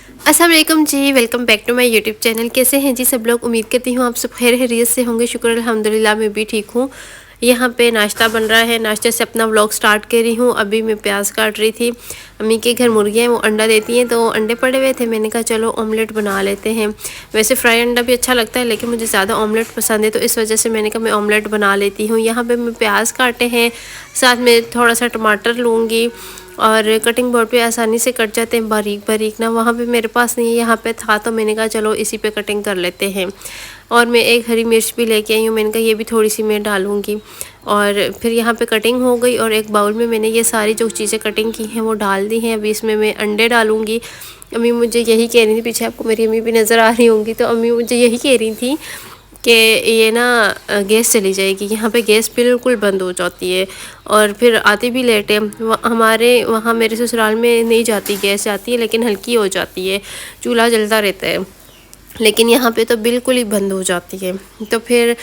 अस्सलाम वालेकुम जी, welcome back to my YouTube channel. कैसे हैं जी सब लोग? उम्मीद करती हूँ आप सब खैर खैरियत से होंगे। शुक्र अल्हम्दुलिल्लाह मैं भी ठीक हूँ। यहाँ पे नाश्ता बन रहा है, नाश्ते से अपना व्लॉग स्टार्ट कर रही हूँ। अभी मैं प्याज काट रही थी। अम्मी के घर मुर्गियाँ हैं, वो अंडा देती हैं, तो अंडे पड़े हुए थे। मैंने कहा चलो ऑमलेट बना लेते हैं। वैसे फ्राई अंडा भी अच्छा लगता है, लेकिन मुझे ज़्यादा ऑमलेट पसंद है, तो इस वजह से मैंने कहा मैं ऑमलेट बना लेती हूँ। यहाँ पर मैं प्याज काटे हैं, साथ में थोड़ा सा टमाटर लूँगी और कटिंग बोर्ड पे आसानी से कट जाते हैं बारीक बारीक ना। वहाँ पे मेरे पास नहीं है, यहाँ पे था, तो मैंने कहा चलो इसी पे कटिंग कर लेते हैं। और मैं एक हरी मिर्च भी लेके आई हूँ, मैंने कहा ये भी थोड़ी सी मैं डालूँगी। और फिर यहाँ पे कटिंग हो गई और एक बाउल में मैंने ये सारी जो चीज़ें कटिंग की हैं वो डाल दी हैं। अभी इसमें मैं अंडे डालूँगी। अम्मी मुझे यही कह रही थी, पीछे आपको मेरी अम्मी भी नज़र आ रही होंगी, तो अम्मी मुझे यही कह रही थी कि ये ना गैस चली जाएगी। यहाँ पे गैस बिल्कुल बंद हो जाती है और फिर आती भी लेट है। हमारे वहाँ मेरे ससुराल में नहीं जाती, गैस जाती है लेकिन हल्की हो जाती है, चूल्हा जलता रहता है, लेकिन यहाँ पे तो बिल्कुल ही बंद हो जाती है। तो फिर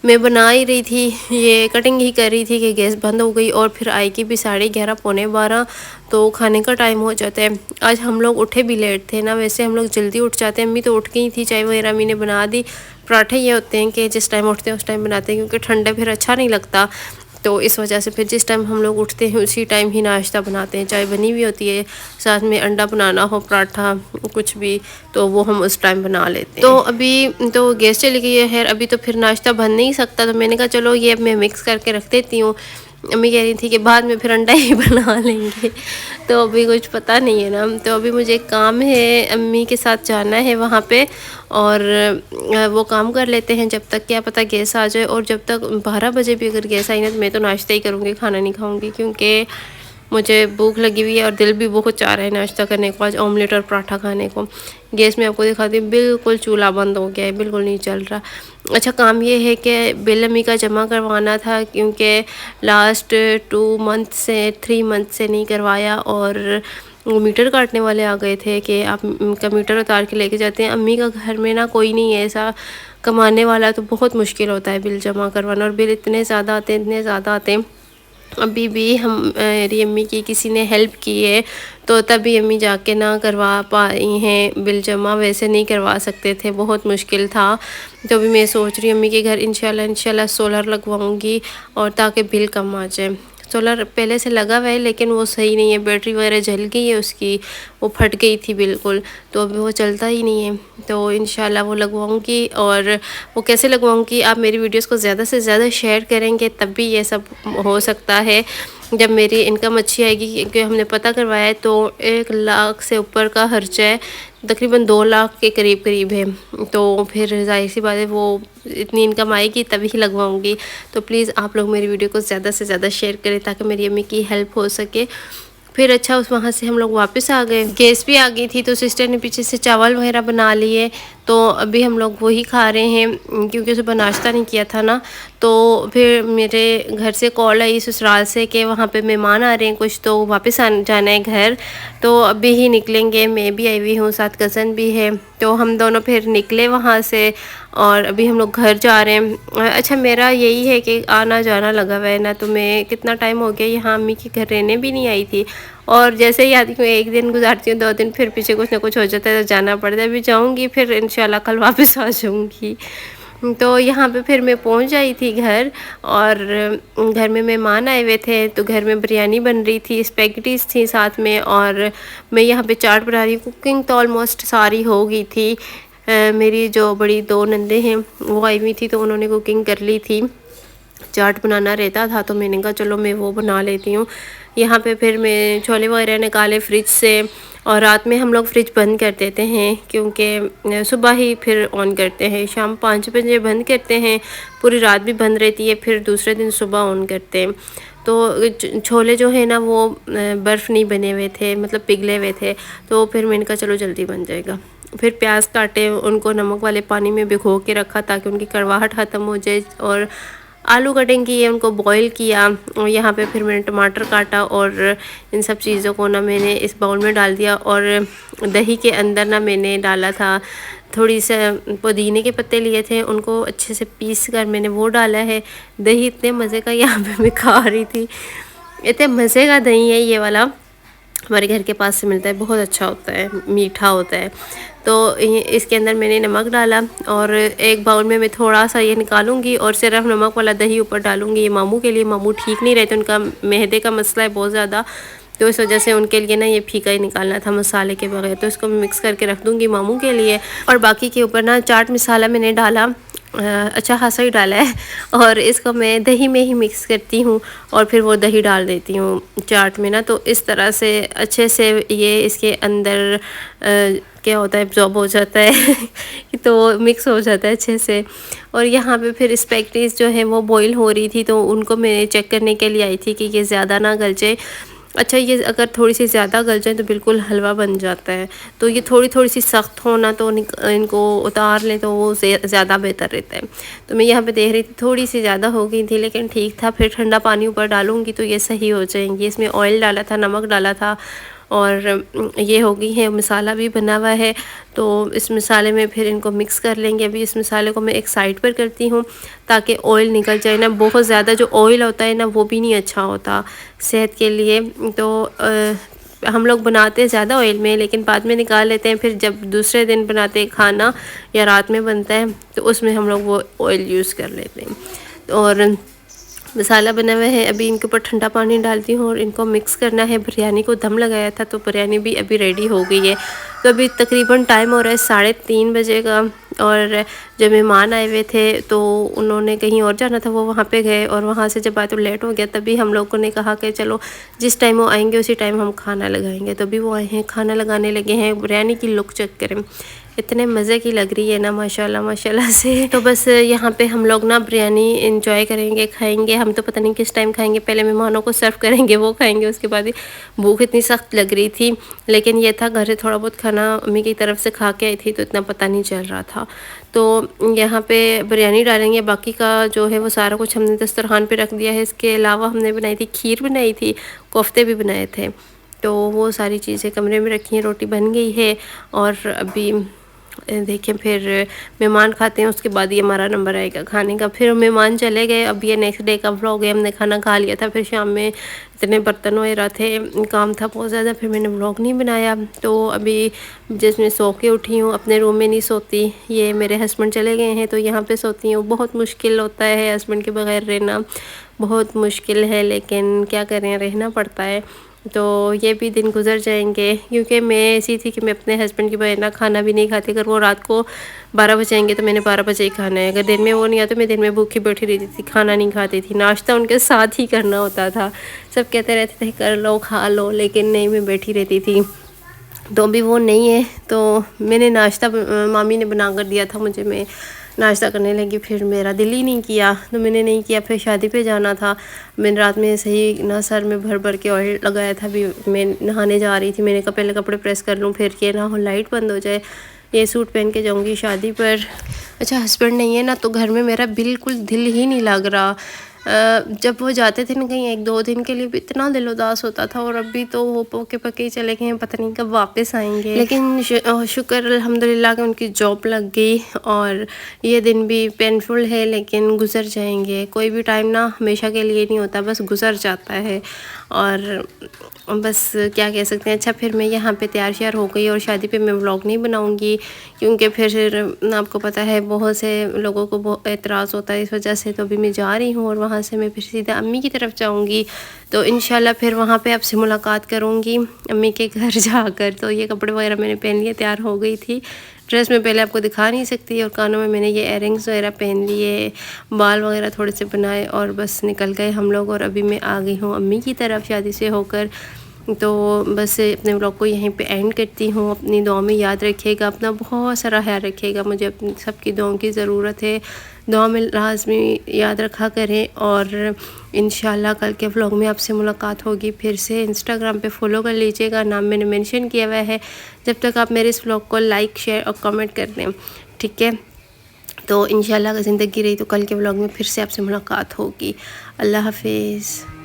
मैं बना ही रही थी, ये कटिंग ही कर रही थी कि गैस बंद हो गई और फिर आएगी भी 11:30 पौने 12, तो खाने का टाइम हो जाता है। आज हम लोग उठे भी लेट थे ना, वैसे हम लोग जल्दी उठ जाते हैं। अम्मी तो उठ गई थी, चाय वगैरह अम्मी ने बना दी। पराठे ये होते हैं कि जिस टाइम उठते हैं उस टाइम बनाते हैं, क्योंकि ठंडे फिर अच्छा नहीं लगता, तो इस वजह से फिर जिस टाइम हम लोग उठते हैं उसी टाइम ही नाश्ता बनाते हैं। चाय बनी हुई होती है, साथ में अंडा बनाना हो, पराठा कुछ भी, तो वो हम उस टाइम बना लेते हैं। तो अभी तो गैस चली गई है, खैर अभी तो फिर नाश्ता बन नहीं सकता, तो मैंने कहा चलो ये मैं मिक्स करके रख देती हूँ। अम्मी कह रही थी कि बाद में फिर अंडा ही बना लेंगे, तो अभी कुछ पता नहीं है ना। तो अभी मुझे एक काम है, अम्मी के साथ जाना है वहाँ पे, और वो काम कर लेते हैं जब तक, क्या पता गैस आ जाए। और जब तक 12 बजे भी अगर गैस आई ना, तो मैं तो नाश्ता ही करूँगी, खाना नहीं खाऊँगी, क्योंकि मुझे भूख लगी हुई है और दिल भी बहुत चाह रहा है नाश्ता करने को, आज ऑमलेट और पराठा खाने को। गैस में आपको दिखाती हूँ, बिल्कुल चूल्हा बंद हो गया है, बिल्कुल नहीं चल रहा। अच्छा काम ये है कि बिल अम्मी का जमा करवाना था, क्योंकि लास्ट 2 मंथ से 3 मंथ से नहीं करवाया, और वो मीटर काटने वाले आ गए थे कि आप का मीटर उतार के लेके जाते हैं। अम्मी का घर में ना कोई नहीं है ऐसा कमाने वाला, तो बहुत मुश्किल होता है बिल जमा करवाना, और बिल इतने ज़्यादा आते हैं, इतने ज़्यादा आते हैं। अभी भी हम मेरी अम्मी की किसी ने हेल्प की है, तो तभी अम्मी जाके ना करवा पाई हैं बिल जमा, वैसे नहीं करवा सकते थे, बहुत मुश्किल था। तो अभी मैं सोच रही हूँ अम्मी के घर इंशाल्लाह सोलर लगवाऊंगी, और ताकि बिल कम आ जाए। सोलर पहले से लगा हुआ है, लेकिन वो सही नहीं है, बैटरी वगैरह जल गई है उसकी, वो फट गई थी बिल्कुल, तो अभी वो चलता ही नहीं है। तो इंशाल्लाह वो लगवाऊंगी। और वो कैसे लगवाऊंगी, आप मेरी वीडियोस को ज़्यादा से ज़्यादा शेयर करेंगे तब भी ये सब हो सकता है, जब मेरी इनकम अच्छी आएगी। क्योंकि हमने पता करवाया है तो 1 लाख से ऊपर का खर्चा है, तकरीबन 2 लाख के करीब करीब है। तो फिर जाहिर सी बात है, वो इतनी इनकम आएगी तभी लगवाऊंगी। तो प्लीज़ आप लोग मेरी वीडियो को ज़्यादा से ज़्यादा शेयर करें, ताकि मेरी अम्मी की हेल्प हो सके। फिर अच्छा उस वहाँ से हम लोग वापस आ गए, गैस भी आ गई थी, तो सिस्टर ने पीछे से चावल वगैरह बना लिए, तो अभी हम लोग वही खा रहे हैं, क्योंकि सुबह नाश्ता नहीं किया था ना। तो फिर मेरे घर से कॉल आई ससुराल से कि वहाँ पे मेहमान आ रहे हैं कुछ, तो वापस जाना है घर, तो अभी ही निकलेंगे। मैं भी आई हुई हूँ, साथ कज़न भी है, तो हम दोनों फिर निकले वहाँ से, और अभी हम लोग घर जा रहे हैं। अच्छा मेरा यही है कि आना जाना लगा हुआ है ना, तो मैं कितना टाइम हो गया यहाँ अम्मी के घर रहने भी नहीं आई थी, और जैसे ही आती हूँ 1 दिन गुजारती हूँ, 2 दिन, फिर पीछे कुछ ना कुछ हो जाता है तो जाना पड़ता है। अभी जाऊँगी, फिर इंशाल्लाह कल वापस आ जाऊँगी। तो यहाँ पे फिर मैं पहुँच आई थी घर, और घर में मेहमान आए हुए थे, तो घर में बिरयानी बन रही थी, स्पैगेटीज़ थी साथ में, और मैं यहाँ पे चाट बना रही हूँ। कुकिंग तो ऑलमोस्ट सारी हो गई थी। मेरी जो बड़ी 2 नंदे हैं वो आई हुई थी, तो उन्होंने कुकिंग कर ली थी। चाट बनाना रहता था, तो मैंने कहा चलो मैं वो बना लेती हूँ। यहाँ पे फिर मैं छोले वगैरह निकाले फ्रिज से, और रात में हम लोग फ्रिज बंद कर देते हैं, क्योंकि सुबह ही फिर ऑन करते हैं। शाम 5 बजे बंद करते हैं, पूरी रात भी बंद रहती है, फिर दूसरे दिन सुबह ऑन करते हैं। तो छोले जो है ना वो बर्फ़ नहीं बने हुए थे, मतलब पिघले हुए थे, तो फिर मैंने कहा चलो जल्दी बन जाएगा। फिर प्याज काटे, उनको नमक वाले पानी में भिगो के रखा ताकि उनकी कड़वाहट ख़त्म हो जाए, और आलू कटिंग किए, उनको बॉईल किया, और यहाँ पे फिर मैंने टमाटर काटा, और इन सब चीज़ों को ना मैंने इस बाउल में डाल दिया। और दही के अंदर ना मैंने डाला था थोड़ी सा पुदीने के पत्ते लिए थे, उनको अच्छे से पीस कर मैंने वो डाला है। दही इतने मज़े का यहाँ पे मैं खा रही थी, इतने मज़े का दही है ये वाला, हमारे घर के पास से मिलता है, बहुत अच्छा होता है, मीठा होता है। तो इसके अंदर मैंने नमक डाला और एक बाउल में मैं थोड़ा सा ये निकालूंगी और सिर्फ नमक वाला दही ऊपर डालूंगी। ये मामू के लिए, मामू ठीक नहीं रहते, उनका मैदे का मसला है बहुत ज़्यादा, तो इस वजह से उनके लिए ना ये फीका ही निकालना था मसाले के बगैर। तो इसको मैं मिक्स करके रख दूँगी मामू के लिए। और बाकी के ऊपर ना चाट मसाला मैंने डाला, अच्छा खासा ही डाला है, और इसको मैं दही में ही मिक्स करती हूँ और फिर वो दही डाल देती हूँ चाट में ना। तो इस तरह से अच्छे से ये इसके अंदर क्या होता है, एब्जॉर्ब हो जाता है तो मिक्स हो जाता है अच्छे से। और यहाँ पे फिर स्पैगेटीज़ जो है वो बॉईल हो रही थी, तो उनको मैं चेक करने के लिए आई थी कि ये ज़्यादा ना गल जाए। अच्छा, ये अगर थोड़ी सी ज़्यादा गल जाए तो बिल्कुल हलवा बन जाता है, तो ये थोड़ी थोड़ी सी सख्त होना, तो इनको उतार लें तो वो ज़्यादा बेहतर रहता है। तो मैं यहाँ पे देख रही थी थोड़ी सी ज़्यादा हो गई थी, लेकिन ठीक था। फिर ठंडा पानी ऊपर डालूँगी तो ये सही हो जाएंगी। इसमें ऑयल डाला था, नमक डाला था, और ये हो गई है, मसाला भी बना हुआ है। तो इस मसाले में फिर इनको मिक्स कर लेंगे। अभी इस मसाले को मैं एक साइड पर करती हूँ ताकि ऑयल निकल जाए ना। बहुत ज़्यादा जो ऑयल होता है ना वो भी नहीं अच्छा होता सेहत के लिए। तो हम लोग बनाते हैं ज़्यादा ऑयल में, लेकिन बाद में निकाल लेते हैं। फिर जब दूसरे दिन बनाते हैं खाना या रात में बनता है तो उसमें हम लोग वो ऑयल यूज़ कर लेते हैं। और मसाला बना हुआ है, अभी इनके ऊपर ठंडा पानी डालती हूँ और इनको मिक्स करना है। बिरयानी को दम लगाया था तो बिरयानी भी अभी रेडी हो गई है। तो अभी तकरीबन टाइम हो रहा है 3:30 बजे का। और जब मेहमान आए हुए थे तो उन्होंने कहीं और जाना था, वो वहाँ पे गए, और वहाँ से जब आए तो लेट हो गया। तभी हम लोगों ने कहा कि चलो जिस टाइम वो आएंगे उसी टाइम हम खाना लगाएंगे। तो अभी वो आए हैं, खाना लगाने लगे हैं। बिरयानी की लुक चेक करें, इतने मज़े की लग रही है ना, माशाल्लाह माशाल्लाह से। तो बस यहाँ पे हम लोग ना बिरयानी इंजॉय करेंगे, खाएंगे। हम तो पता नहीं किस टाइम खाएंगे, पहले मेहमानों को सर्व करेंगे, वो खाएंगे, उसके बाद ही। भूख इतनी सख्त लग रही थी, लेकिन ये था घर से थोड़ा बहुत खाना अम्मी की तरफ से खा के आई थी तो इतना पता नहीं चल रहा था। तो यहाँ पे बिरयानी डालेंगे, बाकी का जो है वो सारा कुछ हमने दस्तरखान पे रख दिया है। इसके अलावा हमने बनाई थी खीर, बनाई थी, कोफ्ते भी बनाए थे। तो वो सारी चीज़ें कमरे में रखी हैं, रोटी बन गई है। और अभी देखें फिर मेहमान खाते हैं, उसके बाद ये हमारा नंबर आएगा खाने का। फिर मेहमान चले गए, अब ये नेक्स्ट डे का व्लॉग है। हमने खाना खा लिया था, फिर शाम में इतने बर्तन वगैरह थे, काम था बहुत ज़्यादा, फिर मैंने व्लॉग नहीं बनाया। तो अभी जिसमें सो के उठी हूँ, अपने रूम में नहीं सोती, ये मेरे हस्बैंड चले गए हैं तो यहाँ पे सोती हूँ। बहुत मुश्किल होता है हस्बैंड के बगैर रहना, बहुत मुश्किल है, लेकिन क्या करें, रहना पड़ता है। तो ये भी दिन गुजर जाएंगे, क्योंकि मैं ऐसी थी कि मैं अपने हस्बैंड के बगैर ना खाना भी नहीं खाती। अगर वो रात को 12 बजे आएंगे तो मैंने 12 बजे ही खाना है। अगर दिन में वो नहीं आते, मैं दिन में भूखी बैठी रहती थी, खाना नहीं खाती थी। नाश्ता उनके साथ ही करना होता था। सब कहते रहते थे कर लो खा लो, लेकिन नहीं, मैं बैठी रहती थी। तो अभी वो नहीं है, तो मैंने नाश्ता मामी ने बना कर दिया था मुझे, मैं नाश्ता करने लगी। फिर मेरा दिल ही नहीं किया तो मैंने नहीं किया। फिर शादी पे जाना था, मैंने रात में सही ना सर में भर भर के ऑयल लगाया था। अभी मैं नहाने जा रही थी, मैंने कहा पहले कपड़े प्रेस कर लूँ, फिर ये ना हो लाइट बंद हो जाए। ये सूट पहन के जाऊँगी शादी पर। अच्छा, हस्बैंड नहीं है ना तो घर में मेरा बिल्कुल दिल ही नहीं लग रहा। जब वो जाते थे ना कहीं 1-2 दिन के लिए भी इतना दिल उदास होता था, और अभी तो वो पोके पके ही चले गए हैं, पता नहीं कब वापस आएंगे। लेकिन शुक्र अल्हम्दुलिल्लाह कि उनकी जॉब लग गई। और ये दिन भी पेनफुल है लेकिन गुजर जाएंगे। कोई भी टाइम ना हमेशा के लिए नहीं होता, बस गुजर जाता है। और बस क्या कह सकते हैं। अच्छा, फिर मैं यहाँ पे तैयार श्यार हो गई, और शादी पे मैं व्लॉग नहीं बनाऊँगी क्योंकि फिर आपको पता है बहुत से लोगों को बहुत एतराज़ होता है, इस वजह से। तो अभी मैं जा रही हूँ और वहाँ से मैं फिर सीधा अम्मी की तरफ जाऊँगी। तो इंशाल्लाह फिर वहाँ पे आपसे मुलाकात करूँगी अम्मी के घर जाकर। तो ये कपड़े वगैरह मैंने पहन लिए, तैयार हो गई थी। ड्रेस में पहले आपको दिखा नहीं सकती, और कानों में मैंने ये इयररिंग्स वगैरह पहन लिए, बाल वगैरह थोड़े से बनाए, और बस निकल गए हम लोग। और अभी मैं आ गई हूँ अम्मी की तरफ शादी से होकर। तो बस अपने व्लॉग को यहीं पे एंड करती हूँ। अपनी दुआ में याद रखिएगा, अपना बहुत सारा ख्याल रखिएगा, मुझे अपनी सबकी दुआओं की ज़रूरत है। दुआ में लाज़मी याद रखा करें। और इंशाल्लाह कल के व्लॉग में आपसे मुलाकात होगी फिर से। इंस्टाग्राम पे फॉलो कर लीजिएगा, नाम मैंने मेंशन किया हुआ है। जब तक आप मेरे इस व्लॉग को लाइक शेयर और कमेंट कर दें, ठीक है। तो इंशाल्लाह अगर ज़िंदगी रही तो कल के व्लॉग में फिर से आपसे मुलाकात होगी। अल्लाह हाफिज़।